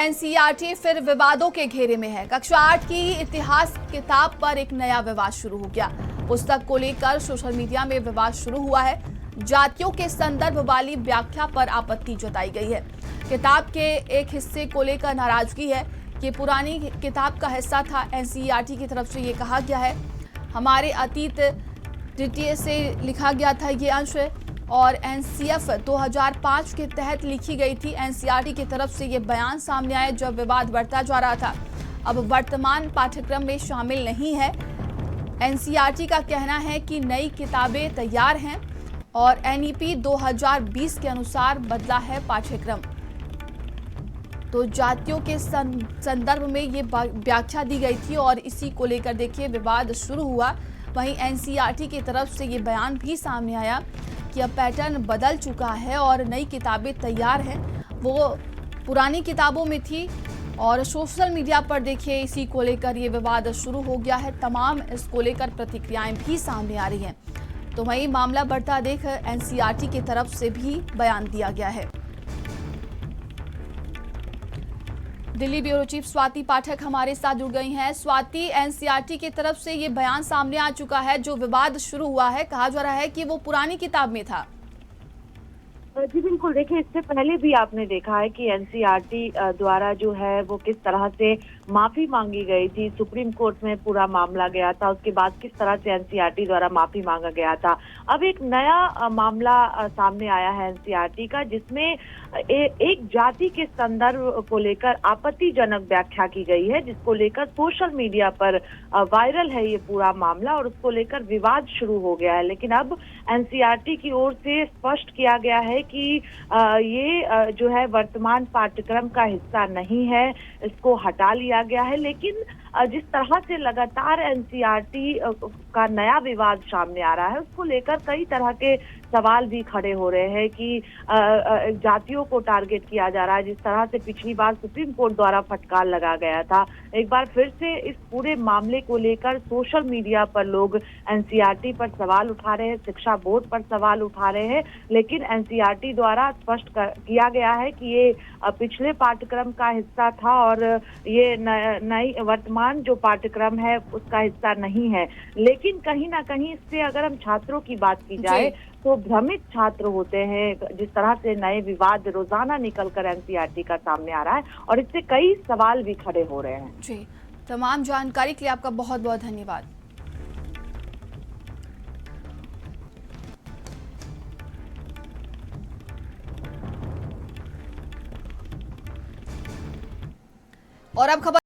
NCERT फिर विवादों के घेरे में है। कक्षा 8 की इतिहास किताब पर एक नया विवाद शुरू हो गया। पुस्तक को लेकर सोशल मीडिया में विवाद शुरू हुआ है। जातियों के संदर्भ वाली व्याख्या पर आपत्ति जताई गई है। किताब के एक हिस्से को लेकर नाराजगी है। ये पुरानी किताब का हिस्सा था। एनसीईआरटी की तरफ से ये कहा गया है, हमारे अतीत द्वितीय से लिखा गया था ये अंश और एनसीएफ 2005 के तहत लिखी गई थी। एनसीईआरटी की तरफ से ये बयान सामने आया जब विवाद बढ़ता जा रहा था। अब वर्तमान पाठ्यक्रम में शामिल नहीं है। एनसीईआरटी का कहना है कि नई किताबें तैयार हैं और एनईपी 2020 के अनुसार बदला है पाठ्यक्रम। तो जातियों के संदर्भ में ये व्याख्या दी गई थी और इसी को लेकर देखिए विवाद शुरू हुआ। वहीं एनसीईआरटी की तरफ से ये बयान भी सामने आया कि अब पैटर्न बदल चुका है और नई किताबें तैयार हैं। वो पुरानी किताबों में थी और सोशल मीडिया पर देखिए इसी को लेकर ये विवाद शुरू हो गया है। तमाम इसको लेकर प्रतिक्रियाएं भी सामने आ रही हैं। तो वहीं मामला बढ़ता देख एनसीईआरटी की तरफ से भी बयान दिया गया है। दिल्ली ब्यूरो चीफ स्वाति पाठक हमारे साथ जुड़ गई हैं। स्वाति, एनसीईआरटी की तरफ से ये बयान सामने आ चुका है। जो विवाद शुरू हुआ है, कहा जा रहा है कि वो पुरानी किताब में था। जी बिल्कुल, देखिए इससे पहले भी आपने देखा है कि एनसीईआरटी द्वारा जो है वो किस तरह से माफी मांगी गई थी। सुप्रीम कोर्ट में पूरा मामला गया था, उसके बाद किस तरह से एनसीईआरटी द्वारा माफी मांगा गया था। अब एक नया मामला सामने आया है एनसीईआरटी का, जिसमें एक जाति के संदर्भ को लेकर आपत्तिजनक व्याख्या की गई है, जिसको लेकर सोशल मीडिया पर वायरल है ये पूरा मामला और उसको लेकर विवाद शुरू हो गया है। लेकिन अब एनसीईआरटी की ओर से स्पष्ट किया गया है कि ये जो है वर्तमान पाठ्यक्रम का हिस्सा नहीं है, इसको हटा लिया गया है। लेकिन जिस तरह से लगातार एनसीईआरटी का नया विवाद सामने आ रहा है, उसको लेकर कई तरह के सवाल भी खड़े हो रहे हैं कि जातियों को टारगेट किया जा रहा है। जिस तरह से पिछली बार सुप्रीम कोर्ट द्वारा फटकार लगा गया था, एक बार फिर से इस पूरे मामले को लेकर सोशल मीडिया पर लोग एनसीईआरटी पर सवाल उठा रहे हैं, शिक्षा बोर्ड पर सवाल उठा रहे हैं। लेकिन एनसीईआरटी द्वारा स्पष्ट किया गया है कि ये पिछले पाठ्यक्रम का हिस्सा था और ये नई वर्तमान जो पाठ्यक्रम है उसका हिस्सा नहीं है। लेकिन कहीं ना कहीं इससे अगर हम छात्रों की बात की जाए तो भ्रमित छात्र होते हैं। जिस तरह से नए विवाद रोजाना निकलकर एनसीईआरटी का सामने आ रहा है और इससे कई सवाल भी खड़े हो रहे हैं। जी, तमाम जानकारी के लिए आपका बहुत बहुत धन्यवाद। और अब खबर